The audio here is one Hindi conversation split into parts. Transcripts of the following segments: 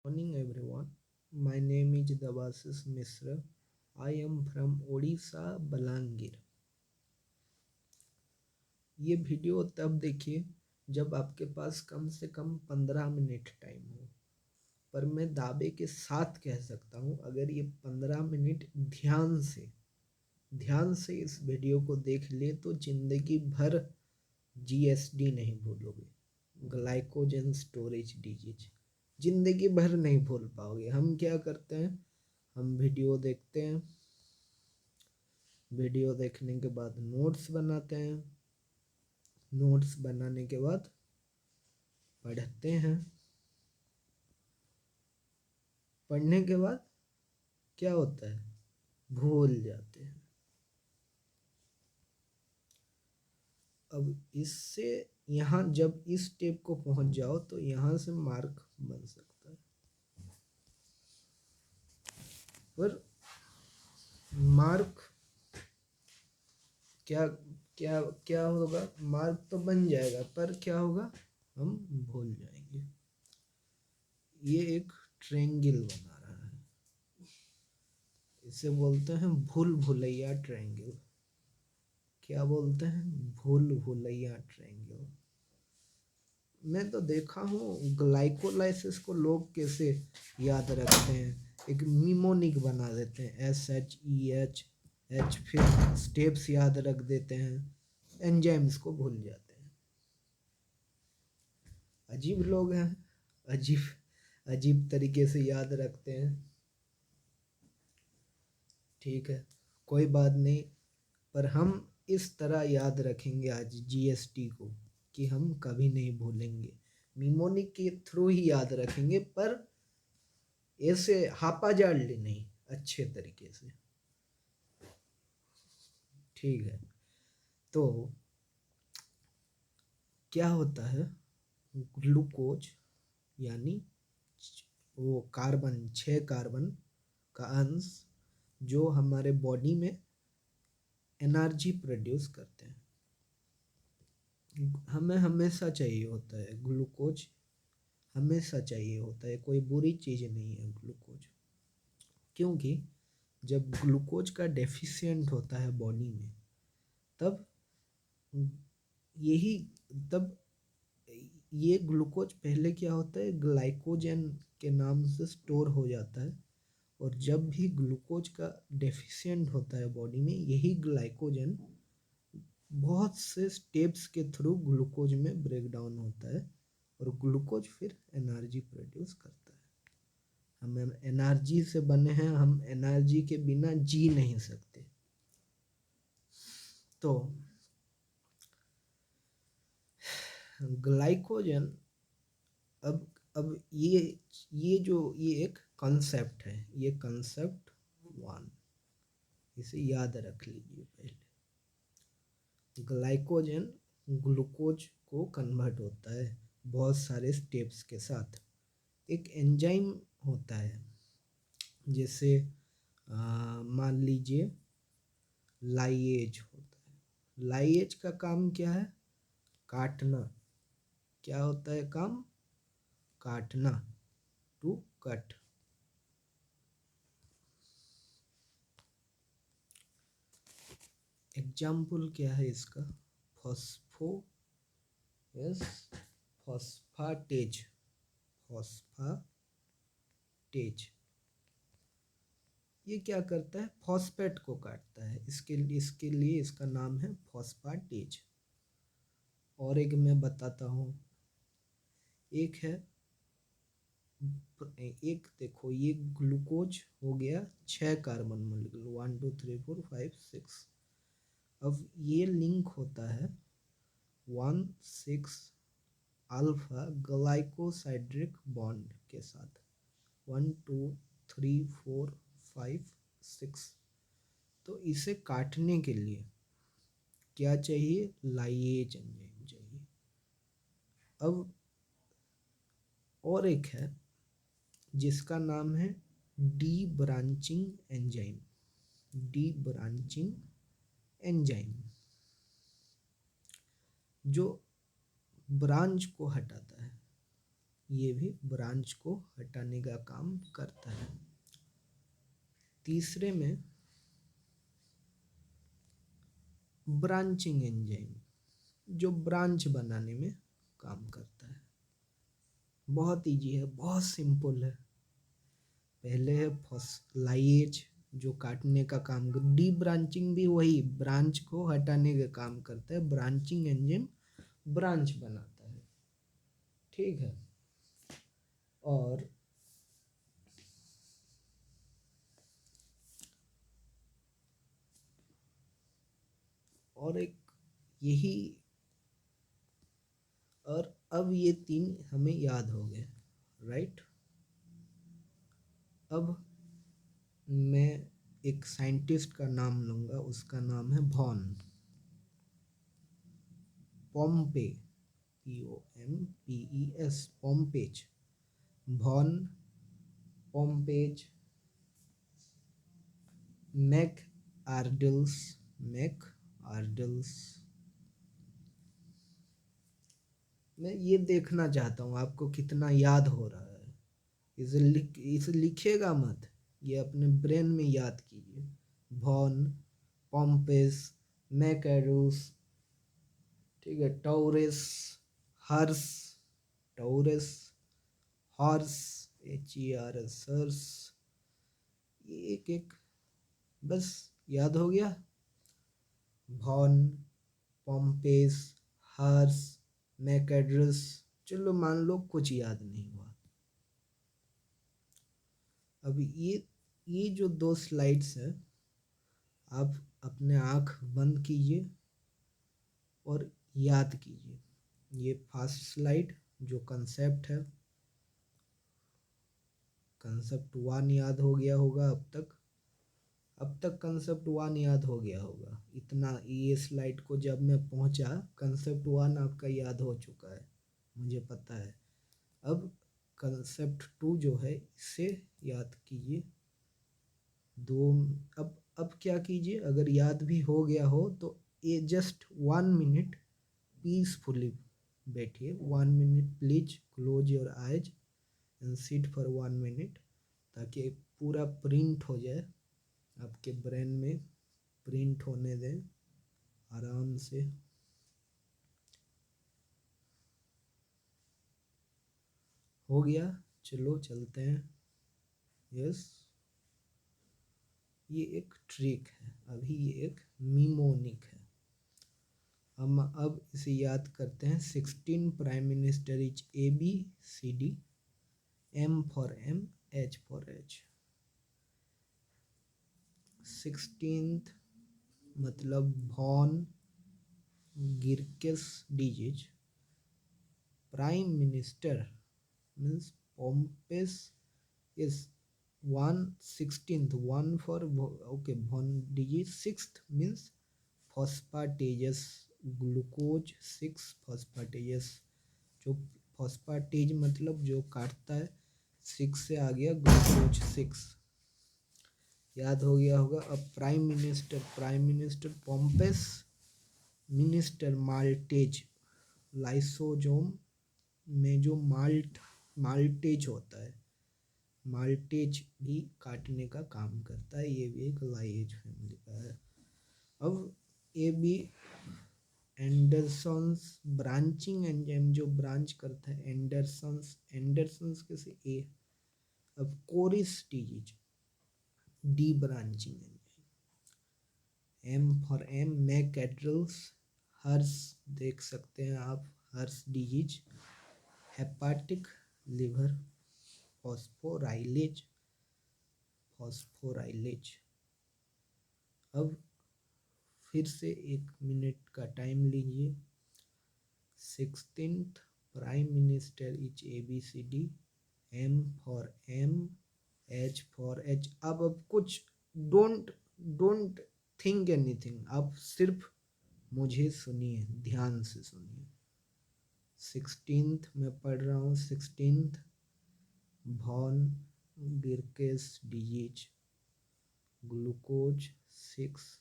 Morning everyone. My name is Devasis Misra. I am from Odisha, Balangir. ये वीडियो तब देखिए जब आपके पास कम से कम 15 मिनट टाइम हो। पर मैं दावे के साथ कह सकता हूँ अगर ये 15 मिनट ध्यान से इस वीडियो को देख ले तो जिंदगी भर जीएसडी नहीं भूलोगे, ग्लाइकोजन स्टोरेज डिजीज जिंदगी भर नहीं भूल पाओगे। हम क्या करते हैं, हम वीडियो देखते हैं, वीडियो देखने के बाद नोट्स बनाते हैं, नोट्स बनाने के बाद पढ़ते हैं, पढ़ने के बाद क्या होता है, भूल जाते हैं। अब इससे यहाँ जब इस स्टेप को पहुंच जाओ तो यहाँ से मार्क बन सकता है, पर मार्क क्या क्या क्या होगा, मार्क तो बन जाएगा पर क्या होगा, हम भूल जाएंगे। ये एक ट्रायंगल बना रहा है, इसे बोलते हैं भूल भुलैया ट्रायंगल। क्या बोलते हैं, भूल भुलैया ट्रायंगल। मैं तो देखा हूँ ग्लाइकोलाइसिस को लोग कैसे याद रखते हैं, एक निमोनिक बना देते हैं, SHEH, फिर स्टेप्स याद रख देते हैं, एंजाइम्स को भूल जाते हैं। अजीब लोग हैं, अजीब अजीब तरीके से याद रखते हैं। ठीक है, कोई बात नहीं, पर हम इस तरह याद रखेंगे आज जीएसटी को कि हम कभी नहीं भूलेंगे। निमोनिक के थ्रू ही याद रखेंगे, पर ऐसे हापाजार्डली नहीं, अच्छे तरीके से। ठीक है, तो क्या होता है, ग्लूकोज यानी वो कार्बन, 6 कार्बन का अंश जो हमारे बॉडी में एनर्जी प्रोड्यूस करते हैं। हमें हमेशा चाहिए होता है ग्लूकोज, हमेशा चाहिए होता है, कोई बुरी चीज़ नहीं है ग्लूकोज। क्योंकि जब ग्लूकोज का डेफिशिएंट होता है बॉडी में, तब यही तब ये ग्लूकोज पहले क्या होता है, ग्लाइकोजन के नाम से स्टोर हो जाता है, और जब भी ग्लूकोज का डेफिशिएंट होता है बॉडी में, यही ग्लाइकोजन बहुत से स्टेप्स के थ्रू ग्लूकोज में ब्रेक डाउन होता है, और ग्लूकोज फिर एनर्जी प्रोड्यूस करता है। हम एनर्जी से बने हैं, हम एनर्जी के बिना जी नहीं सकते। तो ग्लाइकोजन, अब ये एक कंसेप्ट है, ये कंसेप्ट 1, इसे याद रख लीजिए। पहले ग्लाइकोजन ग्लूकोज को कन्वर्ट होता है बहुत सारे स्टेप्स के साथ। एक एंजाइम होता है, जैसे मान लीजिए लाइएज होता है। लाइएज का काम क्या है, काटना। क्या होता है काम, काटना, टू कट। एग्जाम्पल क्या है इसका, फॉस्फो यस फॉस्फाटेज, फॉस्फाटेज। ये क्या करता है, फॉस्फेट को काटता है, इसके लिए इसका नाम है फॉस्फाटेज। और एक मैं बताता हूँ, एक है, एक देखो, ये ग्लूकोज हो गया 6 कार्बन मॉलिक्यूल, 1 2 3 4 5 6। अब ये लिंक होता है 1,6 अल्फा ग्लाइकोसाइड्रिक बॉन्ड के साथ, 1 2 3 4 5 6। तो इसे काटने के लिए क्या चाहिए, लाइएज एंजाइम चाहिए। अब और एक है जिसका नाम है D branching enzyme, D branching enzyme, जो ब्रांच को हटाता है। ये भी ब्रांच को हटाने का काम करता है। तीसरे में ब्रांचिंग एंजाइम, जो ब्रांच बनाने में काम करता है। बहुत इजी है, बहुत सिंपल है। पहले है फॉस्फोलाइएज, जो काटने का काम, डी ब्रांचिंग भी वही ब्रांच को हटाने का काम करता है। ब्रांचिंग एंजाइम ब्रांच बनाता है, ठीक है। और एक यही, और अब ये तीन हमें याद हो गए, राइट। अब मैं एक साइंटिस्ट का नाम लूंगा, उसका नाम है von Pompe, POMPES, Pompes, von Pompes McArdles, McArdles. मैं ये देखना चाहता हूँ आपको कितना याद हो रहा है। इसे लिखिएगा मत, ये अपने ब्रेन में याद कीजिए। वॉन पोम्पेस मैकरूस, ठीक है। Taurus, Hers, Taurus, horse, HERS, Hers. ये एक एक बस याद हो गया। Von Pompes Hers McArdles. चलो मान लो कुछ याद नहीं हुआ। अब ये जो दो स्लाइड्स है, आप अपने आँख बंद कीजिए और याद कीजिए। ये फर्स्ट स्लाइड जो कंसेप्ट है, कंसेप्ट 1 याद हो गया होगा अब तक कंसेप्ट 1 याद हो गया होगा। इतना ये स्लाइड को जब मैं पहुंचा, कंसेप्ट 1 आपका याद हो चुका है, मुझे पता है। अब कंसेप्ट 2 जो है, इसे याद कीजिए। दो, अब क्या कीजिए, अगर याद भी हो गया हो तो ये जस्ट 1 मिनट पीसफुली बैठिए। 1 minute please close your eyes and sit for 1 minute, ताकि पूरा प्रिंट हो जाए आपके ब्रेन में। प्रिंट होने दें आराम से। हो गया, चलो चलते हैं। यस, ये एक ट्रिक है, अभी ये एक मिमोनिक है। हम अब इसे याद करते हैं। 16 prime minister is ABCD, M for M, H for H। 16th मतलब von Gierkes disease. Prime minister means Pompes is 1/16, 1 for okay, one digit, 6th means phosphatase glucose 6 phosphatase। जो फॉस्फेटेज मतलब जो काटता है, 6 से आ गया ग्लूकोज 6, याद हो गया होगा। अब prime minister Pompes, minister maltase, lysosome में जो माल्टेज होता है, माल्टेज भी काटने का काम करता है। ये भी एक लाइएज फैमिली का है। अब ये भी एंडरसन्स ब्रांचिंग एंजाइम जो ब्रांच करता है, एंडरसन्स कैसे ए। अब Coris disease, debranching enzyme. M for M McArdles, Hers देख सकते हैं आप, Hers disease. Hepatic liver, phosphorylase, अब फिर से 1 मिनट का टाइम लीजिए। 16th prime minister is ABCD, M for M, H for H। अब कुछ डोंट थिंक एनीथिंग, आप सिर्फ मुझे सुनिए, ध्यान से सुनिए। 16th मैं पढ़ रहा हूँ। 16th von Gierkes disease, glucose 6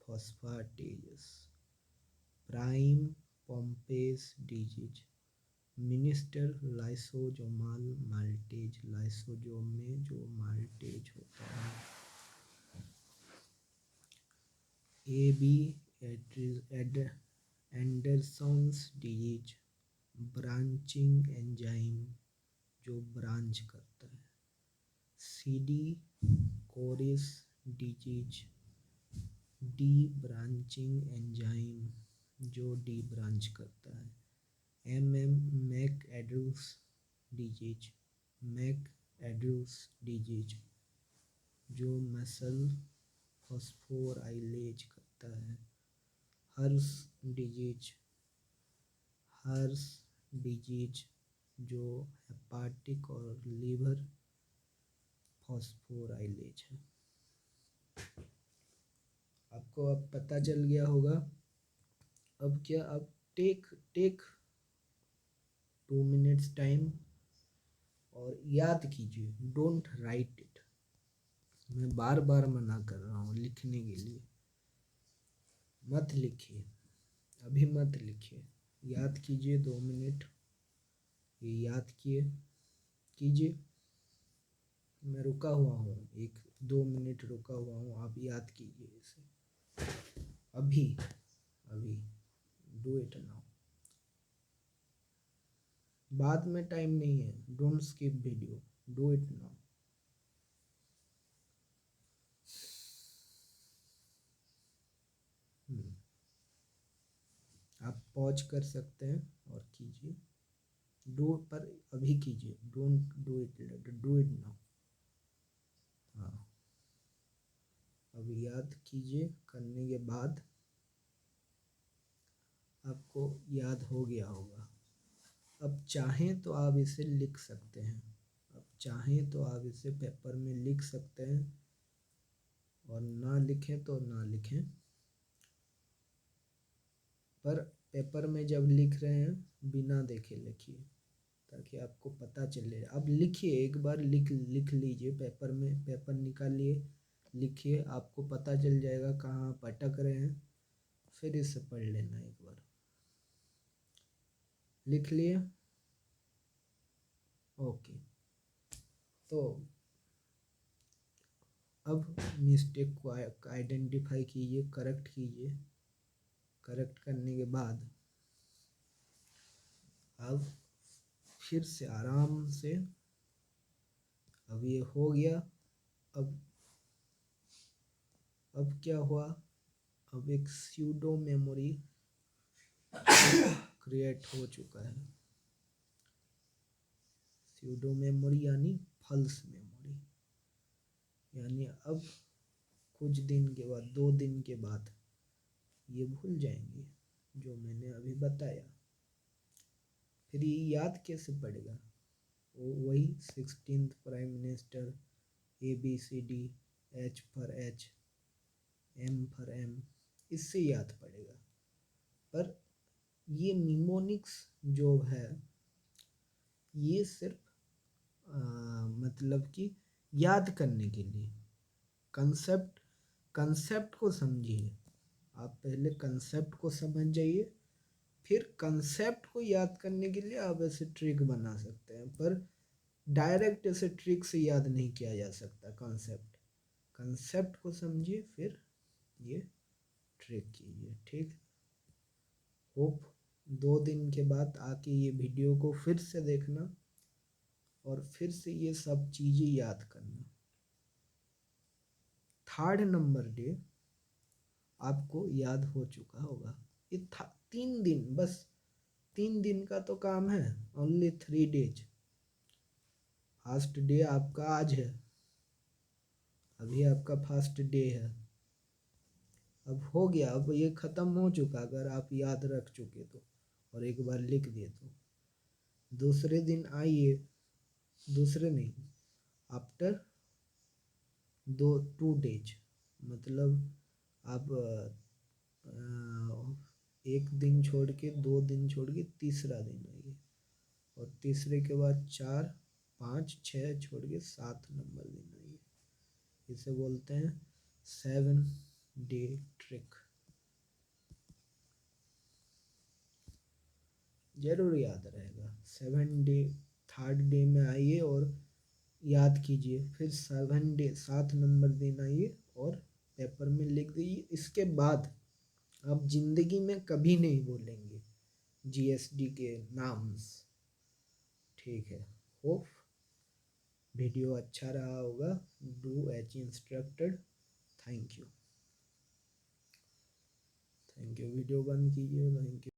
phosphatase, prime Pompes disease, minister lysosomal maltase, lysosome में जो माल्टेज होता है। A B Andersens disease, branching enzyme जो ब्रांच करता है। C D Coris disease, debranching enzyme जो डी ब्रांच करता है। McArdles disease, McArdles disease जो मसल फॉस्फोराइलेज करता है। हर्स डिजीज, हर्स डिजीज जो हेपाटिक और लीवर फॉस्फोराइलेज है। आपको अब पता चल गया होगा। अब क्या, अब टेक 2 मिनट्स टाइम और याद कीजिए, डोंट राइट इट। मैं बार बार मना कर रहा हूँ लिखने के लिए, मत लिखिए, अभी मत लिखिए, याद कीजिए 2 मिनट, ये याद कीजिए। मैं रुका हुआ हूँ, 1-2 मिनट रुका हुआ हूँ, आप याद कीजिए इसे अभी डू इट नाउ। बाद में टाइम नहीं है, don't skip video, do it now. आप पॉज कर सकते हैं और कीजिए, डू पर अभी कीजिए, don't do it later, do it now. हाँ, अब याद कीजिए, करने के बाद आपको याद हो गया होगा। अब चाहें तो आप इसे लिख सकते हैं, अब चाहें तो आप इसे पेपर में लिख सकते हैं, और ना लिखें तो ना लिखें, पर पेपर में जब लिख रहे हैं बिना देखे लिखिए ताकि आपको पता चले। अब लिखिए, एक बार लिख लीजिए, पेपर में पेपर निकालिए, लिखिए, आपको पता चल जाएगा कहाँ आप अटक रहे हैं। फिर इसे पढ़ लेना एक बार। लिख लिए? ओके, तो अब मिस्टेक को आइडेंटिफाई कीजिए, करेक्ट कीजिए। करेक्ट करने के बाद अब फिर से आराम से, अब ये हो गया। अब क्या हुआ, अब एक स्यूडो मेमोरी क्रिएट हो चुका है। स्यूडो मेमोरी यानी फॉल्स मेमोरी, यानी अब कुछ दिन के बाद, 2 दिन के बाद ये भूल जाएंगे जो मैंने अभी बताया। फिर ये याद कैसे पड़ेगा? वही 16th prime minister, ABCD, H for H, M for M, इससे याद पड़ेगा। पर ये निमोनिक्स जो है ये सिर्फ मतलब कि याद करने के लिए, कंसेप्ट को समझिए। आप पहले कंसेप्ट को समझ जाइए, फिर कंसेप्ट को याद करने के लिए आप ऐसे ट्रिक बना सकते हैं, पर डायरेक्ट ऐसे ट्रिक से याद नहीं किया जा सकता। कंसेप्ट को समझिए, फिर ये ट्रिक कीजिए, ठीक। होप 2 दिन के बाद आके ये वीडियो को फिर से देखना और फिर से ये सब चीज़ें याद करना। 3rd नंबर डे आपको याद हो चुका होगा। ये 3 दिन, बस 3 दिन का तो काम है, ओनली 3 डेज। फर्स्ट डे आपका आज है, अभी आपका फर्स्ट डे है। अब हो गया, अब ये ख़त्म हो चुका अगर आप याद रख चुके तो, और एक बार लिख दिए तो। दूसरे दिन आइए, दूसरे नहीं, आफ्टर 2 डेज, मतलब आप 1 दिन छोड़ के, 2 दिन छोड़ के तीसरा दिन आइए, और तीसरे के बाद 4, 5, 6 छोड़ के 7 नंबर दिन आइए। इसे बोलते हैं 7 डे ट्रिक। जरूर याद रहेगा। 7 डे, 3rd डे में आइए और याद कीजिए, फिर 7 डे 7 नंबर दिन आइए और पेपर में लिख दीजिए। इसके बाद आप जिंदगी में कभी नहीं बोलेंगे जीएसडी के नाम्स। ठीक है, होप वीडियो अच्छा रहा होगा। Do as instructed. Thank you. Video बंद कीजिए। Thank you.